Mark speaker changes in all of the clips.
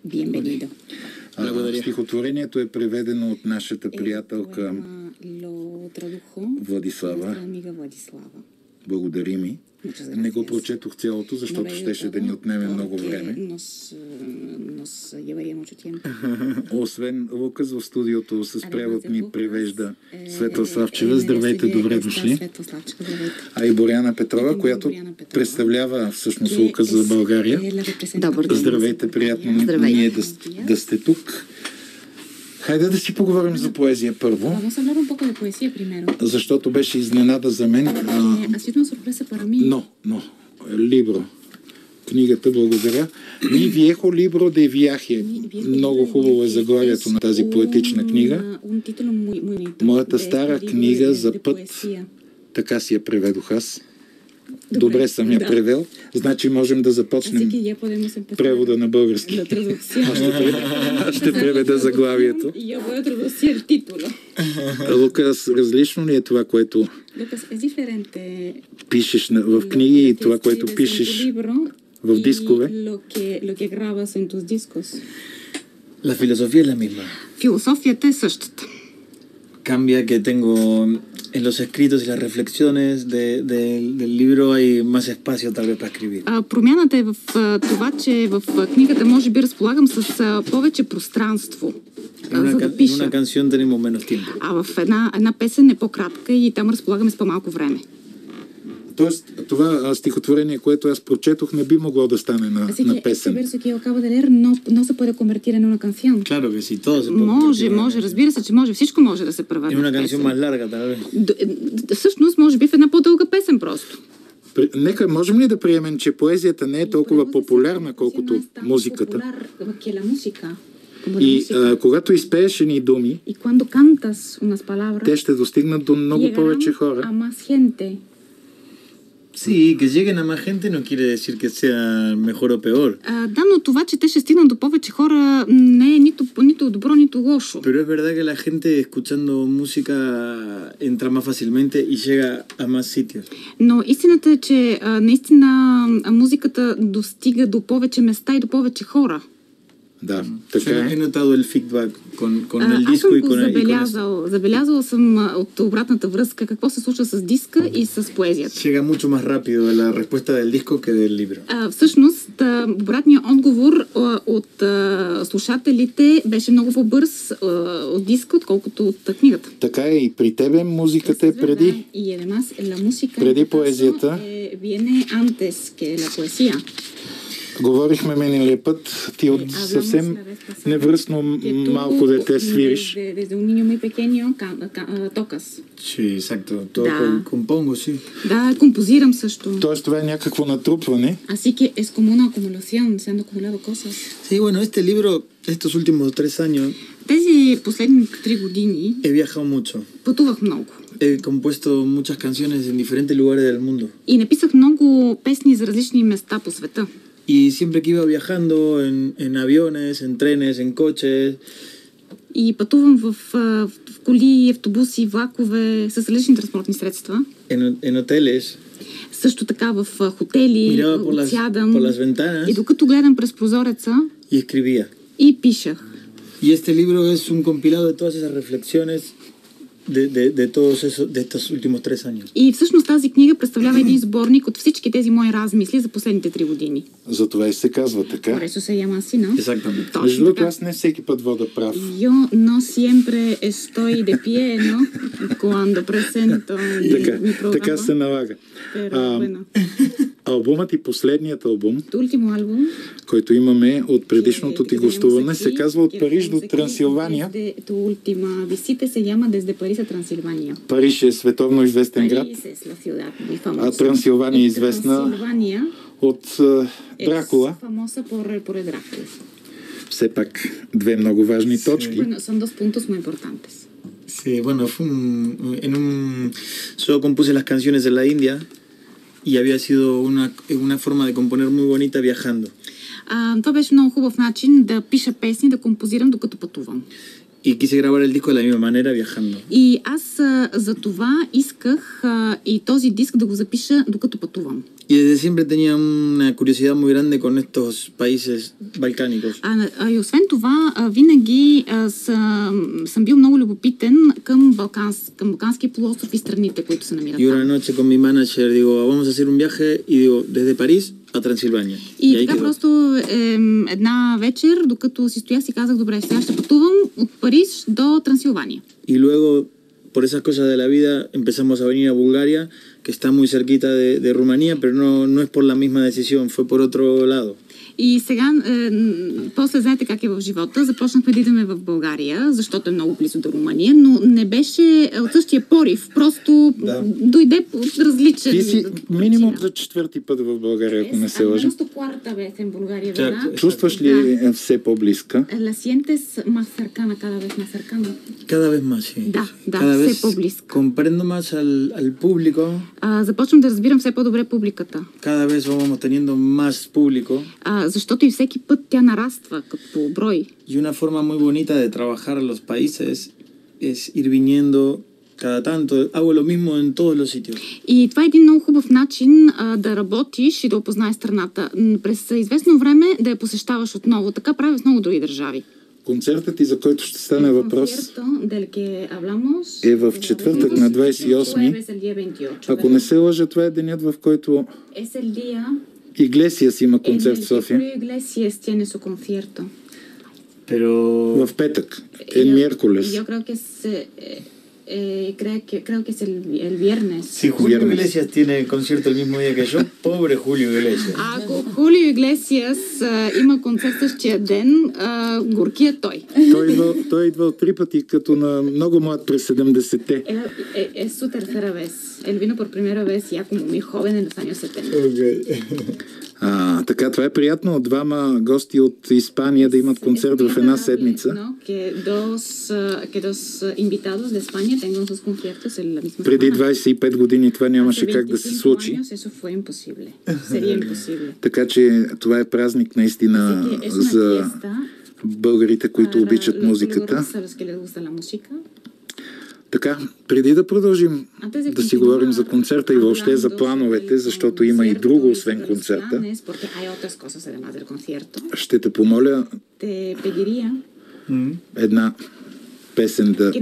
Speaker 1: Bienvenido.
Speaker 2: Стихотворението е преведено от нашата приятелка Владислава. Благодари ми. Не го прочетох цялото, защото щеше да ни отнеме много време. Освен Лукас, в студиото с превод ми превежда Светла Славчева. Здравейте, добре дошли. А и Боряна Петрова, която представлява всъщност Лукас за България. Здравейте, приятно ние да сте тук. Хайде да си поговорим за поезия първо. Защото беше изненада за мен. Либро. Книгата, благодаря. Ми виехо либро де вияхе. Много хубаво е заглавието на тази поетична книга. Моята стара книга за път. Така си я преведох аз. Добре съм я превел. Значи можем да започнем превода на български. Ще преведа заглавието. Лукас, различно ли е това, което пишеш в книги и това, което пишеш в дискове?
Speaker 3: La filosofía es la misma.
Speaker 1: Философията е същата.
Speaker 3: Cambia que tengo en los escritos y las reflexiones del libro hay más espacio tal vez para escribir.
Speaker 1: Промяната е в това, че в книгата може би разполагам с повече пространство, за да пиша.
Speaker 3: En una canción tenemos menos tiempo.
Speaker 1: А в една песен е по-кратка и там разполагаме с по-малко време.
Speaker 2: Тоест, това стихотворение, което аз прочетох, не би могло да стане на песен.
Speaker 3: Claro que sí, todo se puede.
Speaker 1: Може, разбира се, че може. Всичко може да се превърне
Speaker 3: в песен.
Speaker 1: Всъщност, може би в една по-дълга песен просто.
Speaker 2: Нека, можем ли да приемем, че поезията не е толкова популярна, колкото музиката? И когато изпееш едни думи, те ще достигнат до много повече хора.
Speaker 3: Sí, que lleguen a más gente no quiere decir que sea mejor o peor.
Speaker 1: Да, но това, че те ще стигнат до повече хора, не е нито добро, нито лошо.
Speaker 3: Pero es verdad que la gente escuchando música entra más fácilmente y llega a más sitios.
Speaker 1: Но истината е, че наистина музиката достига до повече места и до повече хора.
Speaker 2: Да, така е.
Speaker 3: He notado el feedback con el disco y con el...
Speaker 1: Забелязала съм от обратната връзка какво се случва с диска и с поезията.
Speaker 3: Llega mucho más rápido la respuesta del disco que del libro.
Speaker 1: Всъщност, обратният отговор от слушателите беше много по-бърз от диска, отколкото от книгата.
Speaker 2: Така е, и при тебе музиката е преди. Преди поезията.
Speaker 1: Viene antes que la poesía.
Speaker 2: Говорихме миналия път, ти от съвсем невръстно малко дете свириш.
Speaker 3: Sí, exacto. Compongo, sí.
Speaker 1: Да, композирам също.
Speaker 2: Тоест това е някакво натрупване.
Speaker 1: Así que es como una acumulación, se han acumulado cosas.
Speaker 3: Sí, bueno, este libro, estos últimos 3 años,
Speaker 1: тези последни 3 години
Speaker 3: he viajado mucho.
Speaker 1: Пътувах много.
Speaker 3: He compuesto muchas canciones en diferentes lugares del mundo.
Speaker 1: И написах много песни за различни места по света.
Speaker 3: Y siempre que iba viajando en aviones, en trenes, en coches.
Speaker 1: И пътувам в коли, автобуси, влакове, с различни транспортни средства.
Speaker 3: En hoteles.
Speaker 1: Също така в хотели, сядам. И докато гледам през прозореца.
Speaker 3: Y escribía.
Speaker 1: И пишах.
Speaker 3: Y este libro es un compilado de todas esas reflexiones de estos últimos 3 años.
Speaker 1: И всъщност тази книга представлява един сборник от всички тези мои размисли за последните 3 години.
Speaker 2: Затова и се казва така.
Speaker 1: Por eso se llama así, ¿no?
Speaker 3: Exactamente.
Speaker 2: Между другото, аз не всеки път вода прав.
Speaker 1: Yo no siempre estoy de pie, ¿no? Cuando presento mi programa.
Speaker 2: Така се налага. Албумът и последният албум, който имаме от предишното ти гостуване, се казва От Париж до Трансилвания. Париж е световно известен град, а Трансилвания е известна от Дракула. Все пак две много важни точки.
Speaker 3: Sí, bueno, solo compuse las canciones en la India y había sido una forma de componer muy bonita viajando.
Speaker 1: Това беше много хубав начин да пиша песни, да композирам докато пътувам.
Speaker 3: Y quise grabar el disco de la misma manera, viajando.
Speaker 1: И аз за това исках и този диск да го запиша докато пътувам.
Speaker 3: Y desde siempre tenía una curiosidad muy grande con estos países balcánicos.
Speaker 1: И освен това, винаги съм бил много любопитен към Балканския полуостров и страните, които се намират
Speaker 3: Y una
Speaker 1: там.
Speaker 3: noche con mi manager digo, vamos a hacer un viaje, y digo, desde París a Transilvania.
Speaker 1: И
Speaker 3: ahí
Speaker 1: така
Speaker 3: quedó.
Speaker 1: просто една вечер, докато си стоях, си казах, добре, сега ще пътувам от Париж до Трансилвания.
Speaker 3: Y luego, por esas cosas de la vida, empezamos a venir a Bulgaria, que está muy cerquita de Rumanía, pero no es por la misma decisión, fue por otro lado.
Speaker 1: И сега, после знаете как е в живота, започнахме да идваме в България, защото е много близо до Румъния, но не беше от същия порив, просто дойде от различен...
Speaker 2: Ти си минимум за четвърти път в България, ако не се лъжа. Чувстваш ли все по-близка?
Speaker 1: La sientes más cercana, cada vez más cercana.
Speaker 3: Cada vez más, sí.
Speaker 1: Да,
Speaker 3: Cada
Speaker 1: все
Speaker 3: vez
Speaker 1: по-близко.
Speaker 3: comprendo más al público.
Speaker 1: Започвам да разбирам все по-добре публиката.
Speaker 3: Cada vez vamos teniendo más público.
Speaker 1: Защото и всеки път тя нараства като брой.
Speaker 3: Y una forma muy bonita de trabajar los países es ir viniendo cada tanto. Hago lo mismo en todos los sitios.
Speaker 1: И това е един много хубав начин да работиш и да опознаеш страната. През известно време да я посещаваш отново. Така правя с много други държави.
Speaker 2: Концертът ти, за който ще стане въпрос, е в четвъртък на 28. Ако не се лъжа, това е денят, в който Иглесиас има концерт в София. В петък. Miércoles.
Speaker 1: Creo que es el viernes.
Speaker 3: Si Julio Iglesias tiene concierto el mismo día que yo, pobre Julio Iglesias.
Speaker 1: Ако Хулио Иглесиас има концерт същия ден, горки е той.
Speaker 2: Той идва 3 пъти, като на много млад през 70-те.
Speaker 1: Es su tercera vez. Él vino por primera vez ya como muy joven en los años 70.
Speaker 3: Okay.
Speaker 2: Така, това е приятно. Двама гости от Испания да имат концерт в една седмица.
Speaker 1: Que dos invitados de España tengan sus conciertos en la misma semana.
Speaker 2: Преди 25 години това нямаше как да се случи. Така че това е празник наистина за българите, които обичат музиката. Така, преди да продължим да си говорим за концерта и въобще за плановете, защото има и друго освен концерта, ще те помоля една песен да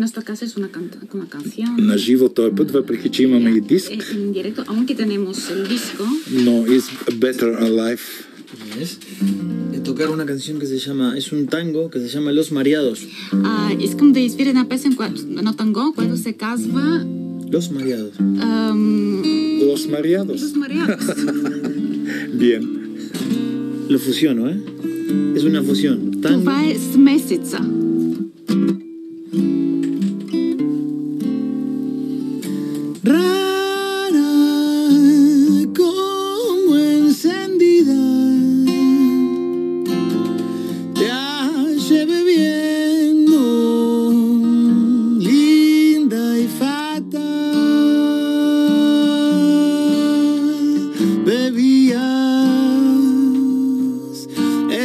Speaker 2: на живо този път, въпреки че имаме и диск, но is Better Alive.
Speaker 3: Yes. Tocar una canción que se llama, es un tango que se llama Los Mareados.
Speaker 1: Искам да изпира една песен, едно танго, което се казва
Speaker 3: Los Mareados.
Speaker 2: Los Mareados.
Speaker 1: Los Mareados.
Speaker 2: Bien.
Speaker 3: Lo fusiono, ¿eh? Es una fusión. Tango.
Speaker 1: Това е смесица.
Speaker 3: Rara como encendida, te hace bebiendo, linda y fatal. Bebías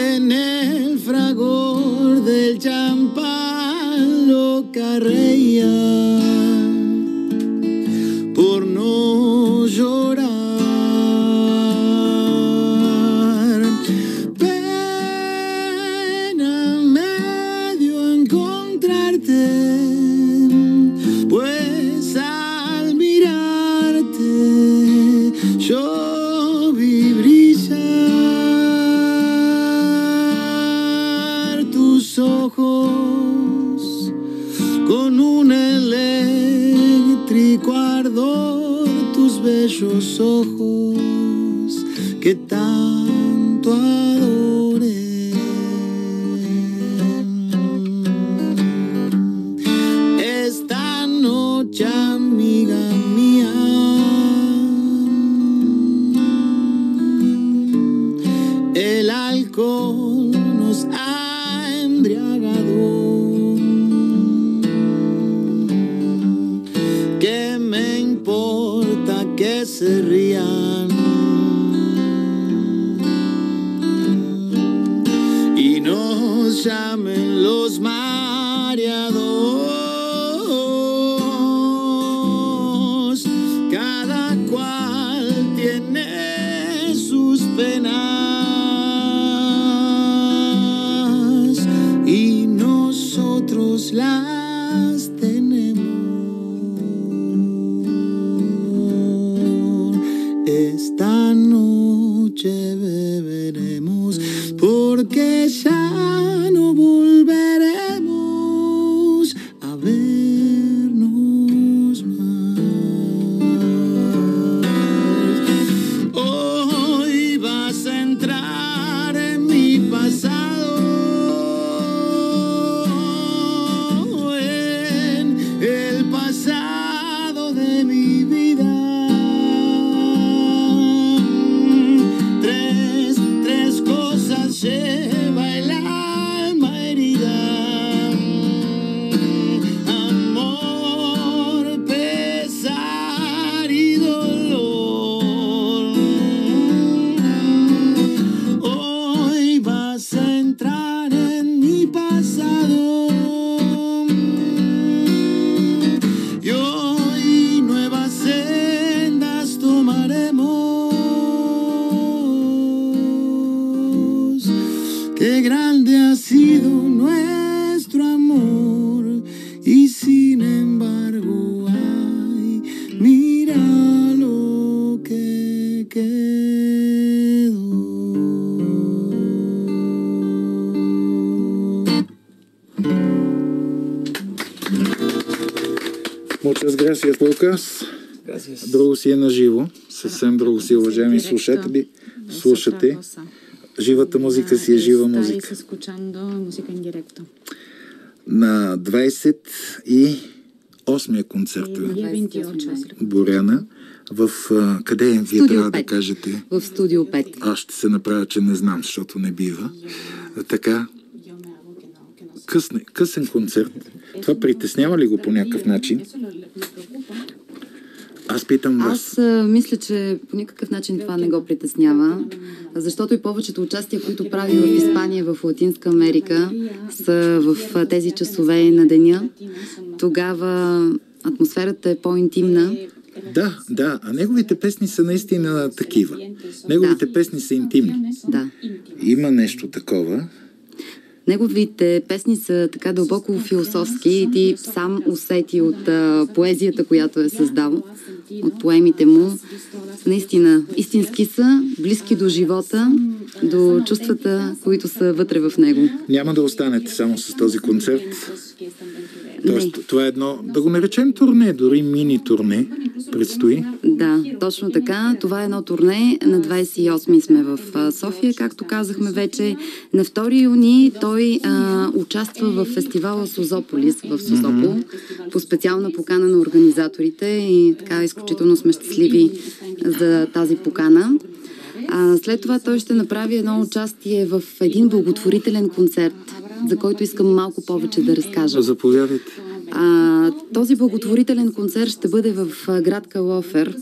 Speaker 3: en el fragor del champán, loca reía por no llorar. Pena me dio encontrarte, pues al mirarte yo vi brillar tus ojos con un eléctrico ardor, tus bellos ojos que tanto adoré. Esta noche, amiga mía, el alcohol nos ha embriagado. ¿Qué me importa que se rían y nos llamen los más variados, cada cual tiene sus penas y nosotros las tenemos. Esta noche beberemos porque ya no volveremos a vernos más. Hoy vas a entrar en mi pasado, en el pasado de mi vida. Tres cosas lleva el alma herida: amor, pesar y dolor. Hoy vas a entrar en mi pasado y hoy nuevas sendas tomaremos. Qué grande ha sido nuestro amor y sin embargo, ay, mira lo que quedó.
Speaker 2: Muchas gracias, Лукас.
Speaker 3: Gracias.
Speaker 2: Друго си е на живо, съвсем друго си, уважаеми слушатели. Слушате. Живата музика си е жива музика. На 28-я концерт Боряна. В къде е? Вие трябва да кажете.
Speaker 4: В Студио 5.
Speaker 2: Аз ще се направя, че не знам, защото не бива. Така. Късен концерт. Това притеснява ли го по някакъв начин? Аз питам вас.
Speaker 4: Аз мисля, че по никакъв начин това не го притеснява, защото и повечето участия, които прави в Испания, в Латинска Америка, са в тези часове на деня. Тогава атмосферата е по-интимна.
Speaker 2: Да, а неговите песни са наистина такива. Неговите песни са интимни.
Speaker 4: Да.
Speaker 2: Има нещо такова.
Speaker 4: Неговите песни са така дълбоко философски и ти сам усети от поезията, която е създал, от поемите му. Наистина, истински са, близки до живота, до чувствата, които са вътре в него.
Speaker 2: Няма да останете само с този концерт. Тоест, това е едно, да го наречем турне, дори мини турне предстои.
Speaker 4: Да, точно така. Това е едно турне. На 28 сме в София, както казахме вече. На 2 юни той участва в фестивала Созополис в Созопол по специална покана на организаторите и така изключително сме щастливи за тази покана. След това той ще направи едно участие в един благотворителен концерт, за който искам малко повече да разкажа.
Speaker 2: Заповядайте.
Speaker 4: Този благотворителен концерт ще бъде в град Калофер.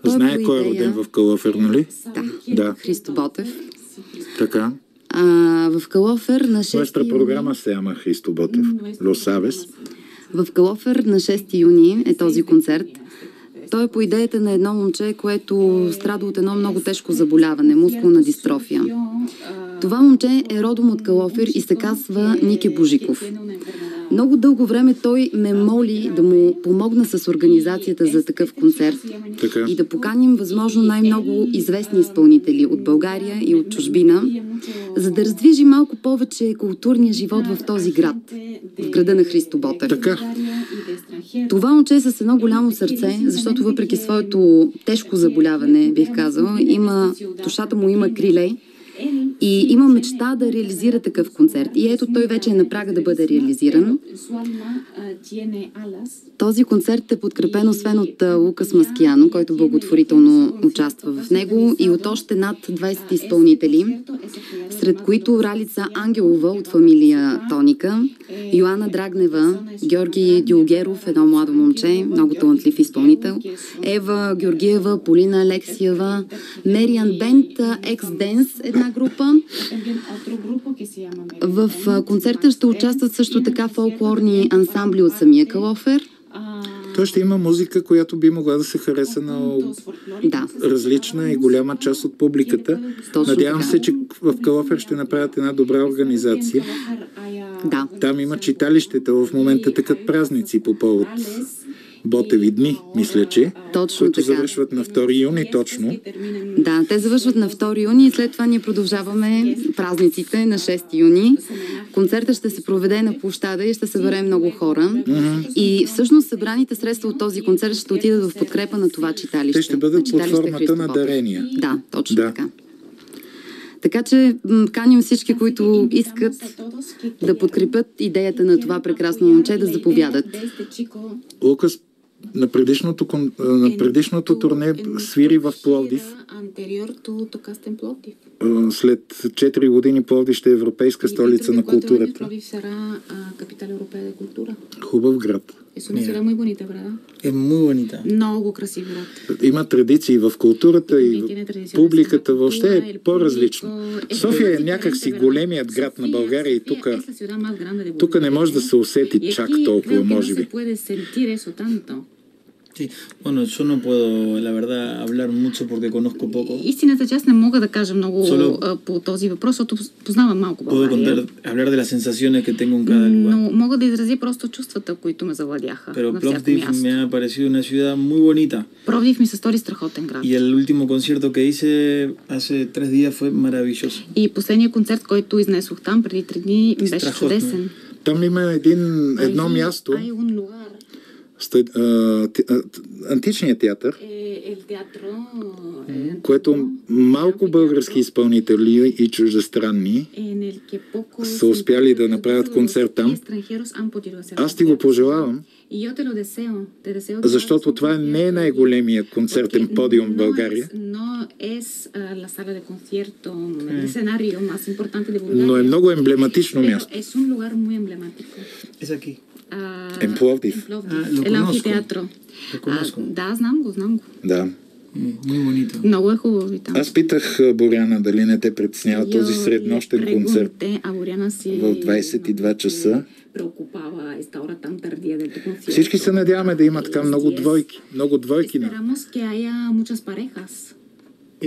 Speaker 2: Знае кой е роден в Калофер, нали?
Speaker 4: Да. Христо Ботев.
Speaker 2: Така.
Speaker 4: В Калофер на 6
Speaker 2: Nuestra programa se llama Христо Ботев. Lo sabes?
Speaker 4: В Калофер на 6 юни е този концерт. Той е по идеята на едно момче, което страда от едно много тежко заболяване – мускулна дистрофия. Това момче е родом от Калофер и се казва Ники Божиков. Много дълго време той ме моли да му помогна с организацията за такъв концерт и да поканим възможно най-много известни изпълнители от България и от чужбина, за да раздвижи малко повече културния живот в този град, в града на Христо Ботев.
Speaker 2: Така.
Speaker 4: Това момче е с едно голямо сърце, защото въпреки своето тежко заболяване, бих казала, душата му има криле и има мечта да реализира такъв концерт. И ето той вече е на прага да бъде реализиран. Този концерт е подкрепен освен от Лукас Маскияно, който благотворително участва в него, и от още над 20 изпълнители, сред които Ралица Ангелова от фамилия Тоника, Йоана Драгнева, Георги Дюлгеров, едно младо момче, много талантлив изпълнител, Ева Георгиева, Полина Алексиева, Мериан Бент, Екс Денс, една група, група. В концерта ще участват също така фолклорни ансамбли от самия Калофер.
Speaker 2: Той ще има музика, която би могла да се хареса на различна и голяма част от публиката. Надявам се, че в Калофер ще направят една добра организация.
Speaker 4: Да.
Speaker 2: Там има читалищета, в момента тъкат празници по повод Ботеви дни, мисля, че,
Speaker 4: точно
Speaker 2: които
Speaker 4: така
Speaker 2: завършват на 2 юни точно.
Speaker 4: Да, те завършват на 2 юни и след това ние продължаваме празниците на 6 юни. Концертът ще се проведе на площада и ще съберем много хора. И всъщност събраните средства от този концерт ще отидат в подкрепа на това читалище.
Speaker 2: Те ще бъдат под формата на дарения.
Speaker 4: Да, точно така. Така че каним всички, които искат да подкрепят идеята на това прекрасно момче, да заповядат.
Speaker 2: Лукас на предишното турне свири в Пловдив. След 4 години Пловдив ще е европейска столица на културата. Хубав град.
Speaker 3: Es muy bonita.
Speaker 1: Много красив град.
Speaker 2: Има традиции в културата и публиката въобще е по-различно. София е някакси големият град на България и тук не може да се усети чак толкова, може би.
Speaker 3: Sí, bueno, yo no puedo, la verdad, hablar mucho porque conozco poco.
Speaker 1: Истината, че аз не мога да кажа много по този въпрос, защото познавам малко България.
Speaker 3: Puedo hablar de las sensaciones que tengo en cada lugar.
Speaker 1: Но мога да изразя просто чувствата, които ме завладяха
Speaker 3: Pero
Speaker 1: на всяко
Speaker 3: Plovdiv
Speaker 1: място.
Speaker 3: me ha parecido una ciudad muy bonita.
Speaker 1: Пловдив ми се стори страхотен град.
Speaker 3: Y el último concierto que hice hace 3 días fue maravilloso.
Speaker 1: И последният концерт, който изнесох там преди 3 дни, беше чудесен.
Speaker 2: Там има едно място, античният театър, което малко български изпълнители и чуждестранни са успяли да направят концерт там. Аз ти го пожелавам, защото това не е най-големият концертен подиум в България, но е много емблематично място. En Plovdiv.
Speaker 1: El anfiteatro. Да, знам го.
Speaker 2: Да.
Speaker 1: Много е хубаво и там.
Speaker 2: Аз питах Боряна дали не те притеснява този среднощен концерт в 22 часа. Всички се надяваме да има така много двойки,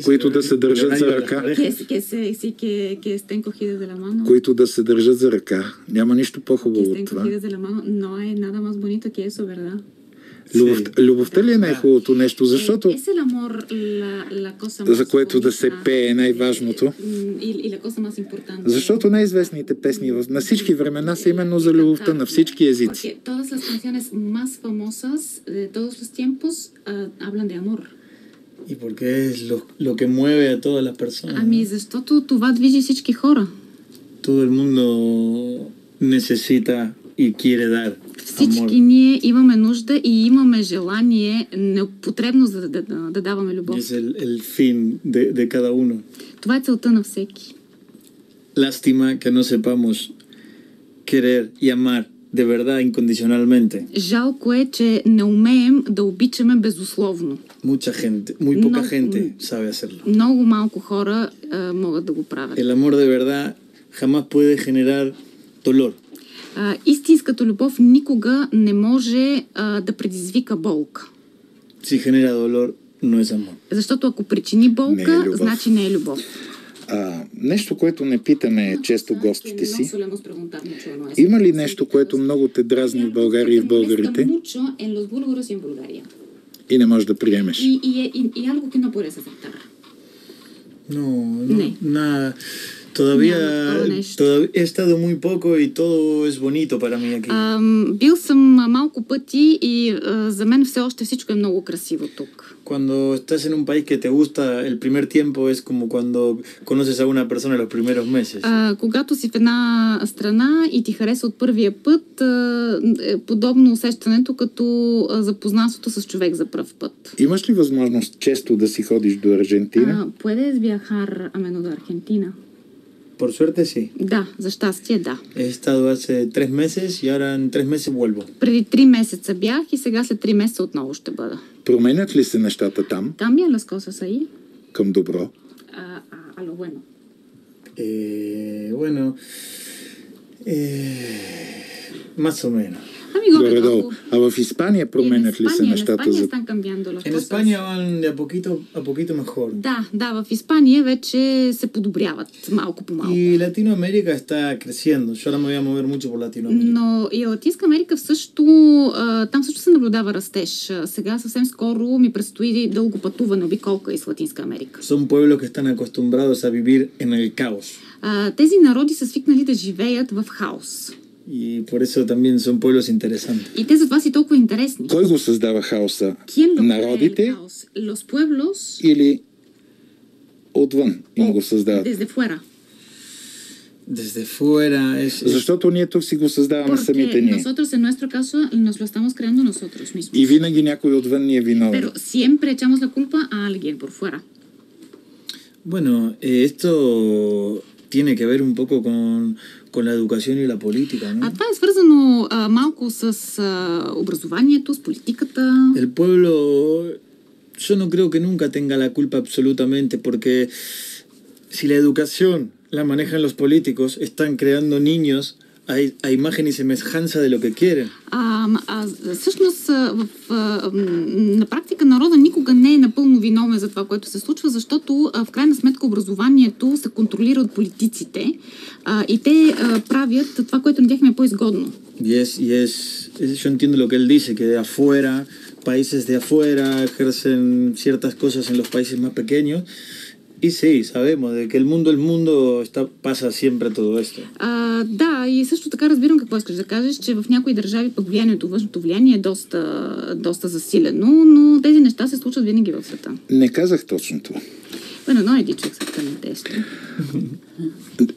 Speaker 2: които да се държат за ръка. Които да се държат за ръка. Няма нищо по-хубаво от това. Любовта ли е най-хубавото нещо? Защото за което да се пее е най-важното. Защото най-известните песни на всички времена са именно за любовта на всички езици.
Speaker 3: ¿Y por qué es lo que mueve a todas las personas?
Speaker 1: Ами защото това движи всички хора.
Speaker 3: Todo el mundo necesita y quiere dar amor.
Speaker 1: Всички ние имаме нужда и имаме желание, непотребно да даваме любов.
Speaker 3: Es el fin de cada uno.
Speaker 1: Това е целта на всеки.
Speaker 3: Lástima que no sepamos querer y amar de verdad incondicionalmente.
Speaker 1: Жалко е, че не умеем да обичаме безусловно.
Speaker 3: Mucha gente, muy poca gente sabe hacerlo.
Speaker 1: Много малко хора могат да го правят.
Speaker 3: El amor de verdad jamás puede generar dolor.
Speaker 1: Истинската любов никога не може да предизвика болка.
Speaker 3: Si genera dolor, no es amor.
Speaker 1: Защото ако причини болка, значи не е любов.
Speaker 2: Нещо, което не питаме често гостите си. Има ли нещо, което много те дразни в България и в българите и не можеш да приемеш?
Speaker 3: No, nada. Todavía he estado muy poco y todo es bonito para mí aquí.
Speaker 1: Бил съм малко пъти и за мен все още всичко е много красиво тук.
Speaker 3: Cuando estás en un país que te gusta, el primer tiempo es como cuando conoces a una persona los primeros meses.
Speaker 1: Когато си в една страна и ти хареса от първия път, е подобно усещането като запознанството с човек за пръв път.
Speaker 2: Имаш ли възможност често да си ходиш до Аржентина?
Speaker 1: Puedes viajar a menudo a Argentina.
Speaker 3: Por suerte sí.
Speaker 1: Да, за щастие да.
Speaker 3: He estado hace 3 meses y ahora en 3 meses vuelvo.
Speaker 1: Преди 3 месеца бях и сега след 3 месеца отново ще бъда.
Speaker 2: Променят ли се нещата там?
Speaker 1: Cambian las cosas ahí?
Speaker 2: Към добро?
Speaker 1: A lo bueno.
Speaker 3: Bueno, más o menos.
Speaker 2: Горе-долу. А в Испания променят ли се нещата?
Speaker 3: En España van de a poquito mejor.
Speaker 1: Да, в Испания вече се подобряват малко по малко.
Speaker 3: Y Latinoamérica está creciendo. Yo ahora me voy a mover mucho por Latinoamérica.
Speaker 1: Но и Латинска Америка там също се наблюдава растеж. Сега съвсем скоро ми предстои дълго пътуване, обиколка из Латинска Америка.
Speaker 3: Son pueblos que están acostumbrados a vivir en el caos.
Speaker 1: Тези народи са свикнали да живеят в хаос.
Speaker 3: Y por eso también son pueblos interesantes.
Speaker 1: И те затова си толкова интересни.
Speaker 2: Кой го създава хаоса? Народите?
Speaker 1: Los pueblos?
Speaker 2: Или отвън им го създават?
Speaker 1: Desde fuera.
Speaker 3: Desde fuera es...
Speaker 2: Защото ние тук си го създаваме самите ние.
Speaker 1: Nosotros en nuestro caso nos lo estamos creando nosotros mismos.
Speaker 2: И винаги някой отвън ни е виновен.
Speaker 1: Pero siempre echamos la culpa a alguien por fuera.
Speaker 3: Bueno, esto tiene que ver un poco con la educación y la política, ¿no?
Speaker 1: Това е свързано малко с образованието, с политиката.
Speaker 3: El pueblo, yo no creo que nunca tenga la culpa absolutamente, porque si la educación la manejan los políticos, están creando niños a imagen y semejanza de lo que quieren.
Speaker 1: Всъщност, на практика народа никога не е напълно виновен за това, което се случва, защото в крайна сметка образованието се контролира от политиците и те правят това, което на тях им е по-изгодно.
Speaker 3: Yo entiendo lo que él dice, que de afuera, países de afuera ejercen ciertas cosas en los países más pequeños. Y sí, sabemos de que el mundo pasa siempre todo esto.
Speaker 1: Да, и също така разбирам какво искаш да кажеш, че в някои държави пък външното влияние е доста засилено, но тези неща се случват винаги в света.
Speaker 2: Не казах точно това.
Speaker 1: Bueno, no he dicho exactamente esto.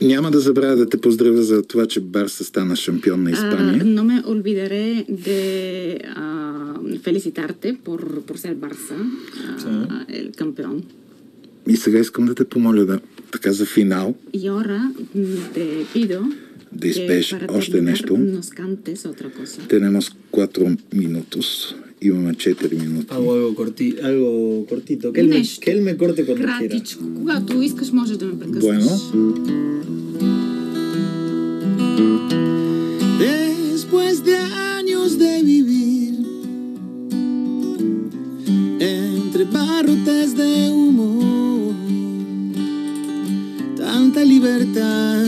Speaker 2: Няма да забравя да те поздравя за това, че Барса стана шампион на Испания.
Speaker 1: No me olvidaré de felicitarte por ser Barça, el campeón.
Speaker 2: И сега искам да те помоля така за финал.
Speaker 1: И ahora te pido
Speaker 2: да изпееш още нещо. Tenemos 4 minutos. Имаме 4 минути.
Speaker 3: Algo cortito. Que él me corte cuando
Speaker 1: quiera. Когато искаш, можеш да ме прекъснеш.
Speaker 2: Bueno.
Speaker 3: Después de años de vivir entre barrotes de humo, tanta libertad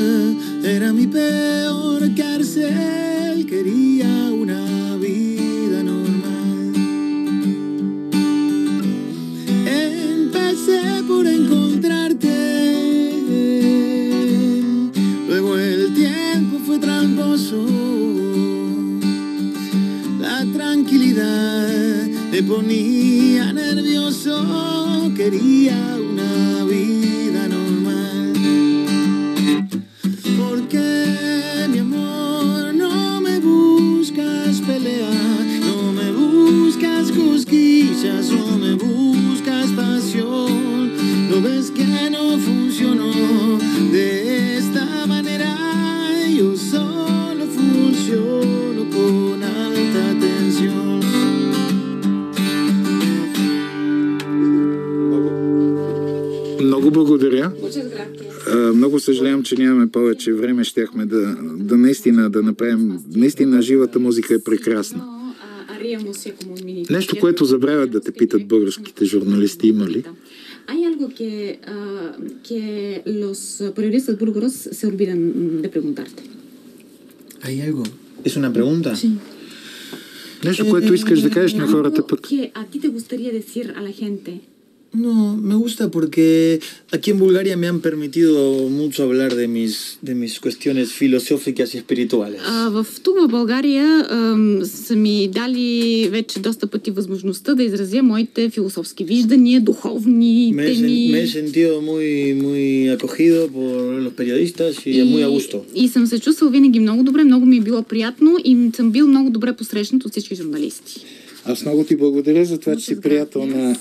Speaker 3: era mi peor cárcel, quería una vida normal. Empecé por encontrarte, luego el tiempo fue tramposo, la tranquilidad me ponía nervioso, quería una vida normal. Porque mi amor no me buscas pelea, no me buscas cosquillas, no me buscas pasión. No ves que no funcionó de esta manera, yo solo funciono con alta tensión.
Speaker 2: Много благодаря. Много съжалявам, че нямаме повече време. Щяхме да направим. Наистина живата музика е прекрасна. Нещо, което забравят да те питат българските журналисти, има ли?
Speaker 1: Hay algo que los periodistas búlgaros se olvidan de preguntarte.
Speaker 3: ¿Hay algo? ¿Es una pregunta?
Speaker 1: Sí.
Speaker 2: Нещо, което искаш да кажеш на хората пък.
Speaker 1: Que a ti te gustaría decir a la gente.
Speaker 3: No, me gusta porque aquí en Bulgaria me han permitido mucho hablar de mis cuestiones filosóficas y espirituales.
Speaker 1: Тук в България са ми дали вече доста пъти възможността да изразя моите философски виждания, духовни теми.
Speaker 3: Me he sentido muy acogido por los periodistas y muy a gusto.
Speaker 1: И съм се чувствал винаги много добре, много ми е било приятно и съм бил много добре посрещнат от всички журналисти.
Speaker 2: Аз много ти благодаря за това, че си приятел на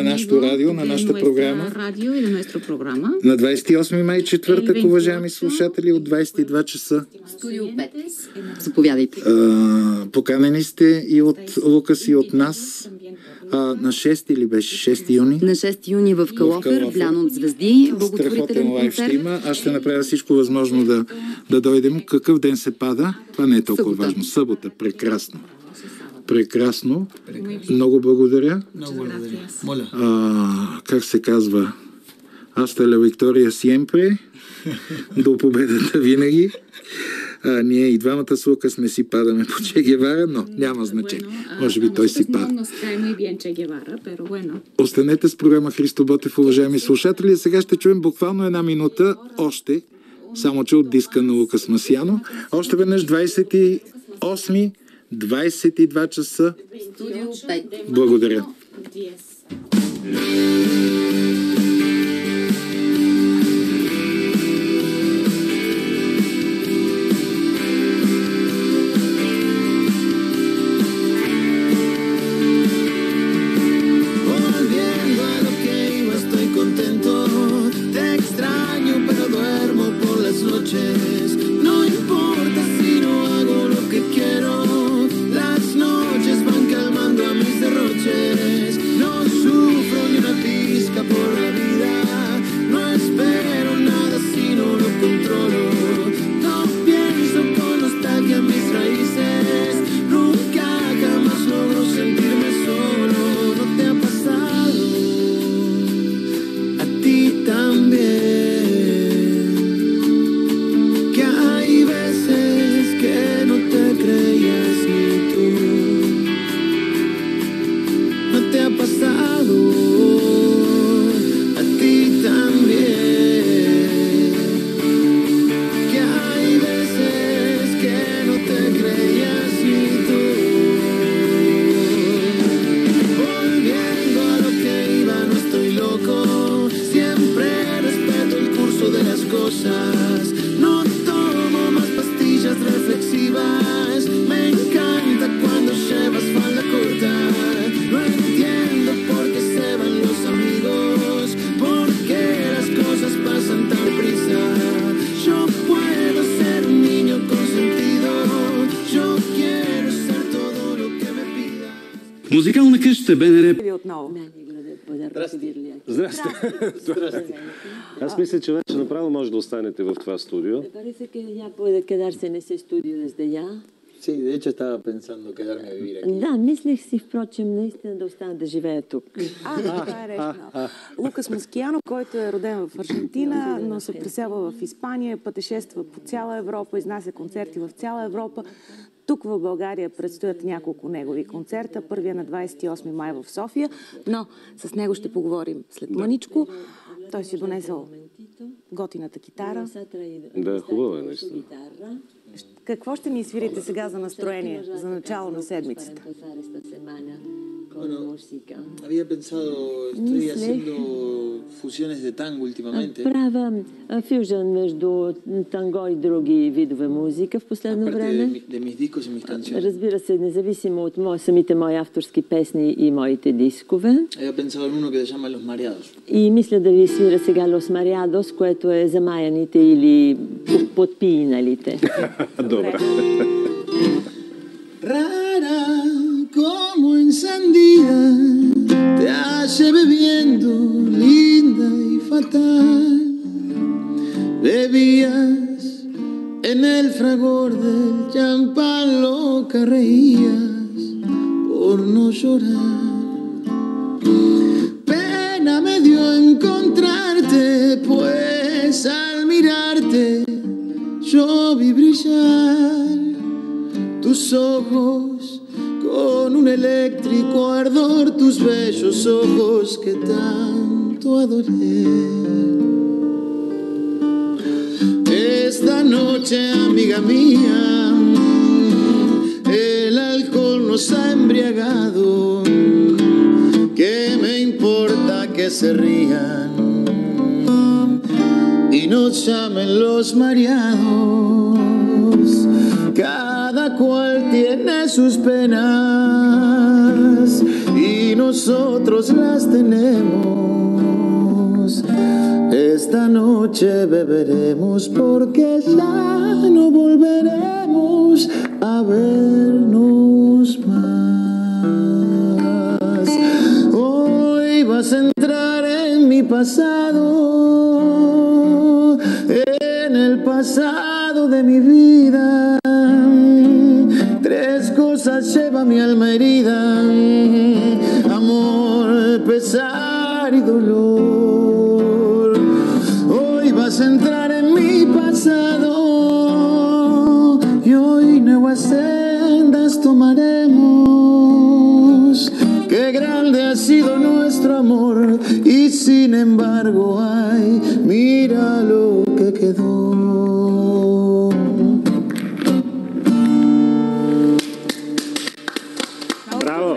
Speaker 2: нашото радио, на нашата програма. На 28 май, четвъртък, уважаеми слушатели, от 22 часа.
Speaker 4: Студио 5. Заповядайте.
Speaker 2: Поканени сте и от Лукас, и от нас На 6 ли беше? 6 юни?
Speaker 4: На 6 юни в Калофер, блян от звезди,
Speaker 2: Страхотен лайв ще
Speaker 4: концерт.
Speaker 2: има. Аз ще направя всичко възможно да дойдем. Какъв ден се пада? Това не е толкова важно. Събота. Прекрасно. Прекрасно. Много благодаря.
Speaker 3: Много благодаря. Моля.
Speaker 2: Как се казва? Hasta la victoria siempre. До победата винаги. Ние и двамата с Лука сме си падаме по Че Гевара, но няма значение. Може би той си пада. Останете с програма Христо Ботев, уважаеми слушатели. Сега ще чуем буквално една минута още, само че от диска на Лукас Масиано. Още веднъж 28, 22 часа. Благодаря.
Speaker 5: No importa si no hago lo que quiero, las noches van calmando a mis derroches. No sufro ni una pizca por la vida, no espero nada si no lo controlo. No pienso con nostalgia en mis raíces, nunca jamás logro sentirme solo. ¿No te ha pasado? A ti también. No tomo más pastillas reflexivas. Me encanta cuando llevas falda corta. No entiendo por qué se van los amigos, por qué las cosas pasan tan deprisa. Yo puedo ser un niño consentido. Yo quiero ser todo lo que me pidas.
Speaker 6: Музикална къща БНР.
Speaker 7: Здрасти. Здрасти. Аз мисля, че вече направо може да останете в това студио.
Speaker 5: Sí, de hecho estaba pensando quedarme a vivir aquí.
Speaker 8: Да, мислех си, впрочем, наистина да остана да живея тук.
Speaker 9: Това е решено. Лукас Москияно, който е роден в Аржентина, но се преселва в Испания, пътешества по цяла Европа, изнася концерти в цяла Европа. Тук в България предстоят няколко негови концерта. Първия на 28 май в София, но с него ще поговорим след мъничко. Той си донесъл готината китара.
Speaker 7: Да, хубаво е наистина.
Speaker 9: Какво ще ни свирите сега за настроение, за начало на седмицата?
Speaker 3: Bueno, había pensado, estoy haciendo fusiones de tango últimamente.
Speaker 8: Правя фюжън между танго и други видове музика в последно време.
Speaker 3: De mis discos y mis canciones.
Speaker 8: Разбира се, независимо от самите мои авторски песни и моите дискове.
Speaker 3: Había pensado en uno que se llama Los Mareados.
Speaker 8: И мисля да ви свира сега Los Mareados, което е замаяните или подпиналите.
Speaker 7: Добре.
Speaker 5: Rara como encendida, te hace bebiendo, linda y fatal. Bebías en el fragor del champán, loca reías por no llorar. Pena me dio encontrarte, pues al mirarte yo vi brillar tus ojos con un eléctrico ardor, tus bellos ojos que tanto adoré. Esta noche, amiga mía, el alcohol nos ha embriagado. ¿Qué me importa que se rían y nos llamen los mareados? Cada cual tiene sus penas y nosotros las tenemos. Esta noche beberemos porque ya no volveremos a vernos más. de mi vida. Tres cosas lleva mi alma herida: amor, pesar y dolor. Hoy vas a entrar en mi pasado y hoy nuevas sendas tomaremos. Qué grande ha sido nuestro amor y sin embargo, ay, mira lo que quedó.
Speaker 7: Браво!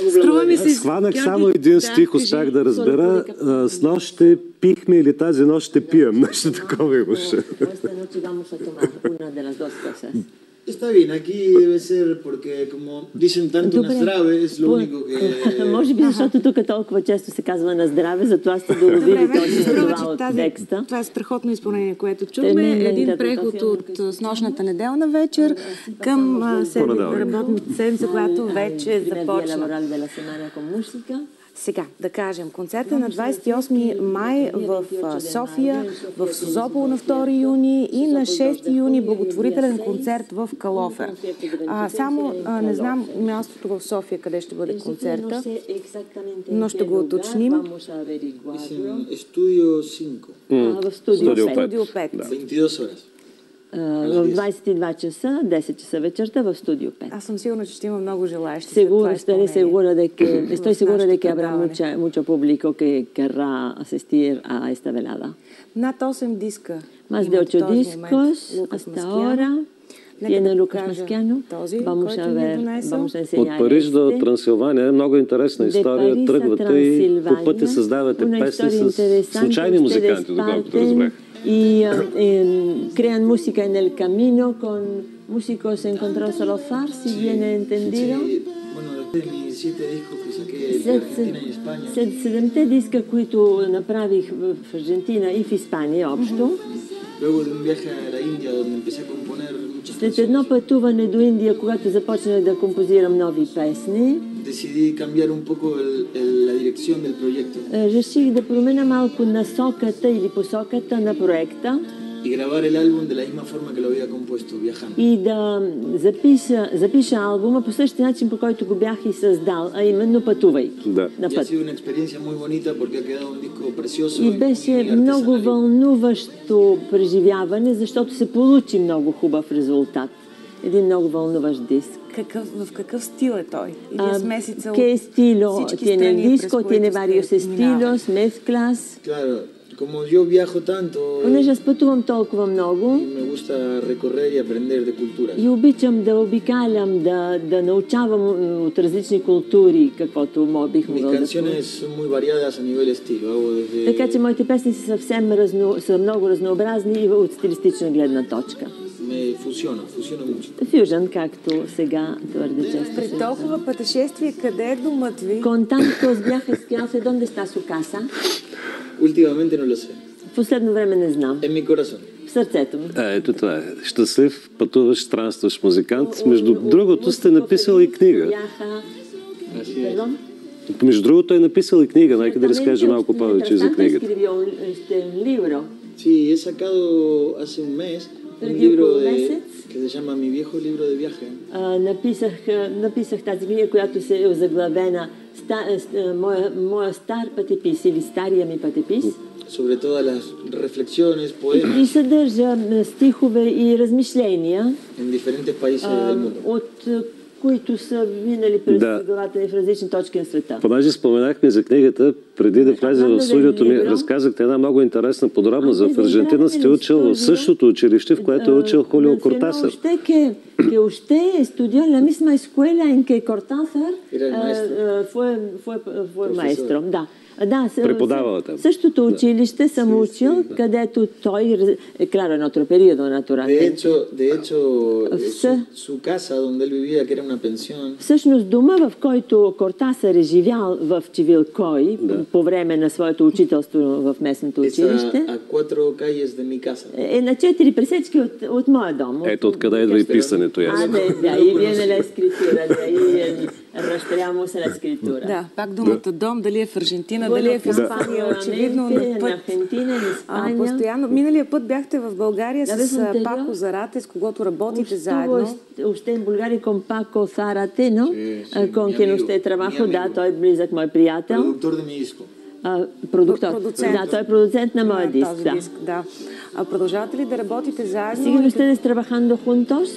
Speaker 9: Струва ми се...
Speaker 7: Схванах само един стих, успях да разбера. С нощ ще пихме или тази нощ ще пием. Нещо такова имаше.
Speaker 3: Está bien, aquí debe ser porque como dicen tanto на здраве, es lo único que...
Speaker 8: Може би защото тук толкова често се казва на здраве, затова сте доловили точно това от текста.
Speaker 9: Това е страхотно изпълнение, което чухме. Един преход от снощната неделна вечер към работната седмица, която вече започна. Сега, да кажем, концерта на 28 май в София, в Созопол на 2 юни и на 6 юни благотворителен концерт в Калофер. Само не знам мястото в София, къде ще бъде концерта, но ще го уточним.
Speaker 3: Студио 5.
Speaker 8: В студио 5.
Speaker 3: 22 horas.
Speaker 8: В 22 часа, 10 часа вечерта в студио 5.
Speaker 9: Аз съм сигурна, че ще има много желаящи.
Speaker 8: Estoy segura de que habrá mucho público que querrá asistir a esta velada.
Speaker 9: Над 8 диска.
Speaker 8: Más de 8 discos hasta ahora. Tiene Lucas Maschiano. Vamos a enseñar.
Speaker 7: От Париж до Трансилвания е много интересна история. Тръгвате и по пътя създавате песни с случайни музиканти, доколкото разбрах.
Speaker 8: Y crean música en el camino con músicos encontrados al azar, si bien he entendido.
Speaker 3: Bueno, después de mis 7 discos que saqué en Argentina y España.
Speaker 8: 7 диска, които направих в Аржентина и в Испания общо.
Speaker 3: Luego de un viaje a la India donde empecé a componer muchas
Speaker 8: След едно пътуване до Индия, когато започнах да композирам нови песни,
Speaker 3: decidí cambiar un poco la dirección del proyecto.
Speaker 8: Реших да променя малко насоката или посоката на проекта.
Speaker 3: Y grabar el álbum de la misma forma que lo había compuesto, viajando.
Speaker 8: И да запиша албума по същия начин, по който го бях и създал, а именно пътувайки на
Speaker 3: Y ha
Speaker 8: път.
Speaker 3: sido una experiencia muy bonita porque ha quedado un disco precioso.
Speaker 8: И беше много вълнуващо преживяване, защото се получи много хубав резултат. Един много вълнуващ диск.
Speaker 9: В какъв стил е той? Или е смесица от
Speaker 8: ¿Qué estilo
Speaker 9: всички
Speaker 8: tiene el
Speaker 9: страни,
Speaker 8: disco? Tiene varios estilos, mezclas.
Speaker 3: Claro, como yo viajo tanto,
Speaker 8: Понеже аз пътувам толкова много
Speaker 3: me gusta recorrer y aprender de culturas.
Speaker 8: и обичам да обикалям, да научавам от различни култури, каквото бих могъл да
Speaker 3: Mis canciones son muy variadas a nivel estilo. Hago desde...
Speaker 8: Така че моите песни са са много разнообразни от стилистична гледна точка.
Speaker 3: Me fusiona mucho.
Speaker 8: Фюжън, както сега твърде често
Speaker 9: При
Speaker 8: се
Speaker 9: толкова пътешествие, къде е домът ви?
Speaker 8: Con tantos viajes que hace, ¿dónde está su casa?
Speaker 3: Últimamente no lo sé.
Speaker 8: В последно време не знам.
Speaker 3: En mi corazón.
Speaker 8: В сърцето ми.
Speaker 7: Ето това е. Щастлив, пътуващ, странстващ музикант. Между другото сте написал и книга.
Speaker 8: Perdón?
Speaker 7: Между другото е написал и книга. Нека да разкаже малко повече за книгата.
Speaker 3: Sí, he sacado hace un mes un libro que se llama Mi viejo libro de viaje.
Speaker 8: Написах тази книга, която се е озаглавена Моя стар пътепис или Стария ми пътепис.
Speaker 3: Sobre todas las reflexiones, poemas.
Speaker 8: И съдържа стихове и размишления
Speaker 3: En diferentes países del mundo.
Speaker 8: от които са минали през главата ни в различни точки на света.
Speaker 7: Понеже споменахме за книгата, преди да влезе в студиото ми, разказахте една много интересна подробност. В Аржентина сте учил в същото училище, в което е учил Хулио Кортасар.
Speaker 8: Que usted estudió en la misma escuela en que Cortázar fue maestro. Да, същото училище съм учил, където той, claro, en otro periodo, naturalmente.
Speaker 3: De hecho, su casa donde él vivía, que era una pensión.
Speaker 8: Всъщност дома, в който Кортасар е живял в Чивилкой, по време на своето учителство в местното училище,
Speaker 3: a 4 calles de mi casa.
Speaker 8: Е на 4 пресечки от моя дом.
Speaker 7: Ето откъде идва и писането.
Speaker 8: De ahí viene la escritura, de ahí rastreamos la escritura.
Speaker 9: Да, пак думата дом, дали е в Аржентина, дали е в Испания, очевидно на път. Постоянно. Миналия път бяхте в България с Пако Зарате, с когото работите заедно.
Speaker 8: Usted en Bulgaria con Paco Zárate, ¿no? Con quien usted trabaja, да, той е близък мой приятел.
Speaker 3: Продуктор de mi disco.
Speaker 8: Продуктор. Да, той е продуцент на моя диск.
Speaker 9: Да. А продължавате ли да работите заедно?
Speaker 8: ¿Siguen ustedes trabajando juntos?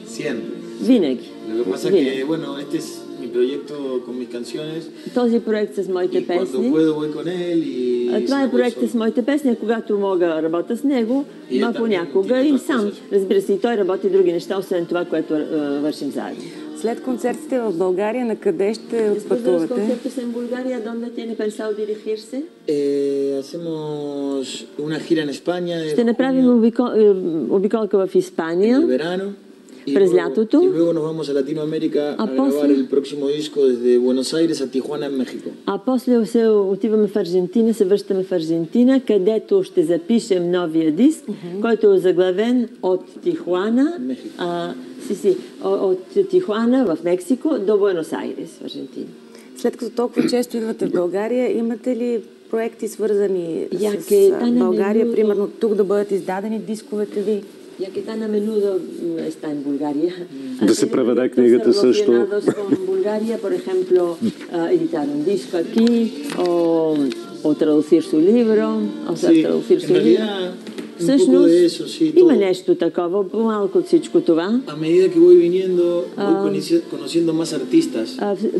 Speaker 3: Siempre.
Speaker 8: Винаги.
Speaker 3: Lo que pasa que, bueno, este es mi proyecto con mis canciones.
Speaker 8: Този проект с моите
Speaker 3: Y
Speaker 8: песни.
Speaker 3: cuando puedo voy con él y...
Speaker 8: Това е проектът с моите песни, когато мога работя с него, но понякога и сам. Разбира се, и той работи други неща, освен това, което вършим заедно.
Speaker 9: След концертите в България, на къде ще отпътувате?
Speaker 8: Концертите в България, ¿dónde tiene pensado dirigirse?
Speaker 3: Hacemos una gira en España.
Speaker 8: Ще направим обиколка в Испания. През лятото.
Speaker 3: Y luego nos vamos a Latinoamérica a grabar el próximo disco desde Buenos Aires a Tijuana en México.
Speaker 8: А после се отиваме в Аржентина, се връщаме в Аржентина, където ще запишем новия диск, който е заглавен от Тихуана, от Тихуана в Мексико до Буенос Айрес в Аржентина.
Speaker 9: След като толкова често идвате в България, имате ли проекти свързани с България, примерно тук да бъдат издадени дисковете ви?
Speaker 8: Ya que tan a menudo está en Bulgaria.
Speaker 7: Да се преведе книгата също.
Speaker 8: Con Bulgaria, por ejemplo, editar un disco aquí, o traducir su libro, o sea, traducir su libro. Всъщност, има нещо такова, по-малко от всичко това.
Speaker 3: A medida que voy viniendo, voy conociendo más artistas.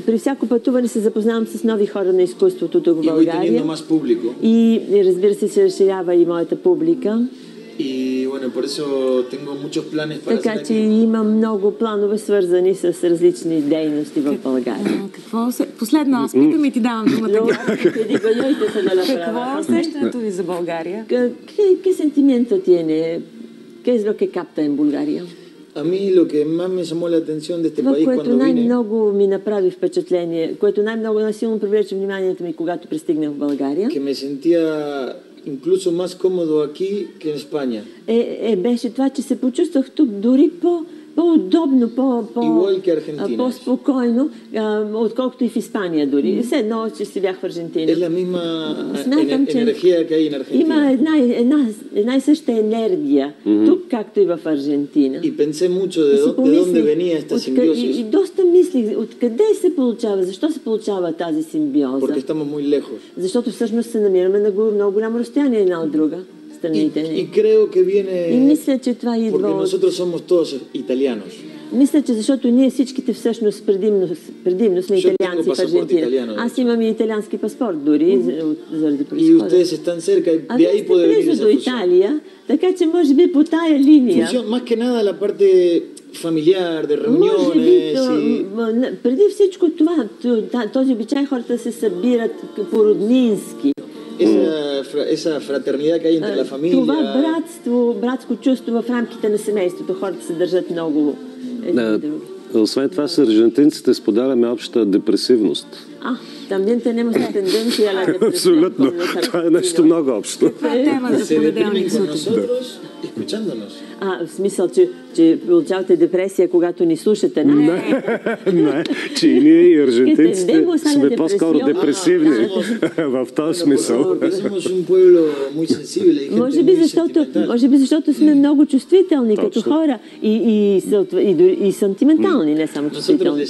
Speaker 8: При всяко пътуване се запознавам с нови хора на изкуството тук в България.
Speaker 3: Más público.
Speaker 8: И разбира се разширява и моята публика.
Speaker 3: Y bueno, por eso tengo muchos planes para
Speaker 8: така че има много планове, свързани с различни дейности в България.
Speaker 9: Последно, аз питам и ти давам думата. Какво е усещането ви за България?
Speaker 8: ¿Qué sentimiento tiene? ¿Qué es lo que capta en Bulgaria?
Speaker 3: A mí lo que más me llamó la atención de este país
Speaker 8: което
Speaker 3: cuando vine,
Speaker 8: най-много ми направи впечатление, което най-много насилно привлече вниманието ми, когато пристигнах в България,
Speaker 3: que me sentía incluso más cómodo aquí que en España.
Speaker 8: Беше това, че се почувствах тук дори по-удобно, по-спокойно, отколкото и в Испания дори. Все едно, че си бях в Аржентина.
Speaker 3: Es la misma energía que hay en Argentina.
Speaker 8: Има една и съща енергия тук, както и в Аржентина.
Speaker 3: Y pensé mucho de dónde venía esta simbiosis.
Speaker 8: И доста мислих, откъде се получава, защо се получава тази симбиоза.
Speaker 3: Porque estamos muy lejos.
Speaker 8: Защото всъщност се намираме на много голямо разстояние една от друга.
Speaker 3: Y creo que viene
Speaker 8: и мисля, че това идва
Speaker 3: porque nosotros somos todos italianos.
Speaker 8: Мисля, че защото ние всичките всъщност предимно сме италианци в Аржентина. Аз имам и италиански паспорт дори заради произхода.
Speaker 3: Y ustedes están cerca y de ahí puede venir esa
Speaker 8: до Италия, така че може би по тая линия.
Speaker 3: Más que nada la parte familiar, de reuniones.
Speaker 8: Преди всичко това, този обичай хората се събират по-роднински.
Speaker 3: Esa fraternidad que hay entre la familia.
Speaker 8: Това братско чувство в рамките на семейството. Хората се държат много едни други.
Speaker 7: Освен това с аржентинците споделяме обща депресивност.
Speaker 8: También tenemos la tendencia a la depresión.
Speaker 7: Абсолютно. Това е нещо много общо.
Speaker 9: Това е тема за понеделник сутрин.
Speaker 8: В смисъл, че получавате депресия, когато ни слушате.
Speaker 7: Не, че и ние и аржентинците сме по-скоро депресивни в този смисъл.
Speaker 8: Може би защото сме много чувствителни като хора и сантиментални, не само чувствителни.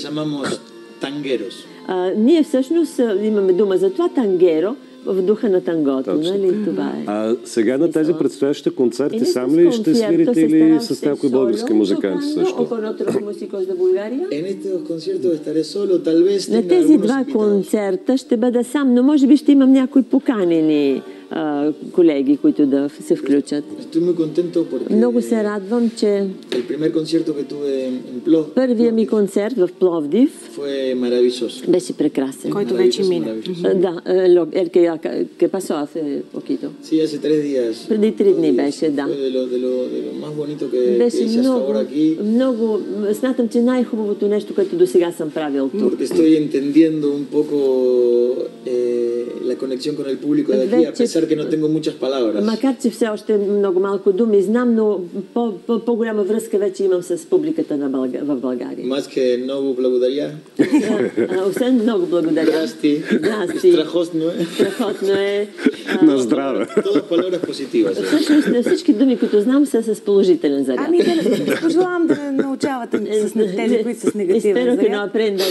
Speaker 8: Ние всъщност имаме дума за това тангеро, в духа на тангото, нали? Това е.
Speaker 7: Сега на тези предстоящите концерти сам ли ще свирите или с някои български музиканти също?
Speaker 8: На тези два концерта ще бъда сам, но може би ще имам някои поканени колеги, които да се включат. Много се радвам, че първият ми концерт в Пловдив беше прекрасен.
Speaker 9: Който вече мина.
Speaker 8: Да, que pasó hace poquito. Преди 3 дни беше, да. Беше много, смятам, че най-хубавото нещо, което до сега съм правил тук.
Speaker 3: la conexión con el público de aquí, a pesar que no tengo muchas palabras.
Speaker 8: Макар че все още много малко думи знам, но по-голяма връзка вече имам с публиката в България.
Speaker 3: Más que много благодаря.
Speaker 8: Освен много благодаря.
Speaker 3: Здрасти. Страхотно е.
Speaker 8: Страхотно е.
Speaker 7: На здраве.
Speaker 3: Todas palabras positivas.
Speaker 8: Всъщност всички думи, които знам, са с положителен заряд.
Speaker 9: Ами да пожелавам да научавате с тези, които са с негативен заряд.
Speaker 8: Espero que no aprenda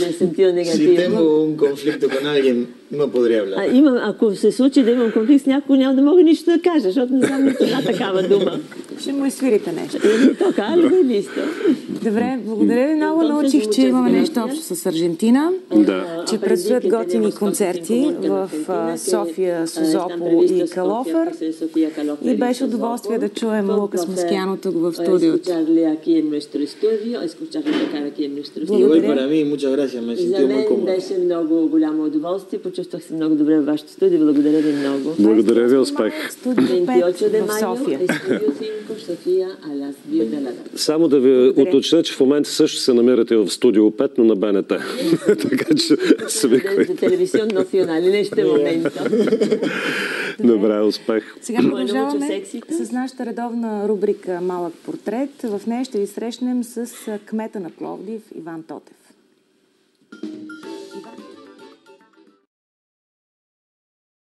Speaker 8: el sentido negativo.
Speaker 3: Si tengo un conflicto con alguien, no podría hablar.
Speaker 8: Ако се случи да имам конфликт с някого, няма да мога нищо да кажа, защото не знам нито една такава дума.
Speaker 9: Ще му изсвирите нещо.
Speaker 8: Така ли да листо?
Speaker 9: Добре, благодаря ви много. Научих, че имаме нещо общо с Аржентина.
Speaker 7: Да.
Speaker 9: Че предстоят готини концерти в София, Созопол и Калофер. И беше удоволствие да чуем Лукас Москиано тук в студиото.
Speaker 8: За мен беше много голямо удоволствие. Почувствах се много добре в вашето студио. Благодаря ви много.
Speaker 7: Благодаря ви, успех.
Speaker 9: В София.
Speaker 7: Само да ви уточня, че в момента също се намирате в студио 5, но на БНТ. Така че се виквайте.
Speaker 8: Телевизион национален, нещо момента.
Speaker 7: Добре, успех.
Speaker 9: Сега продължаваме с нашата редовна рубрика Малък портрет. В нея ще ви срещнем с кмета на Пловдив Иван Тотев.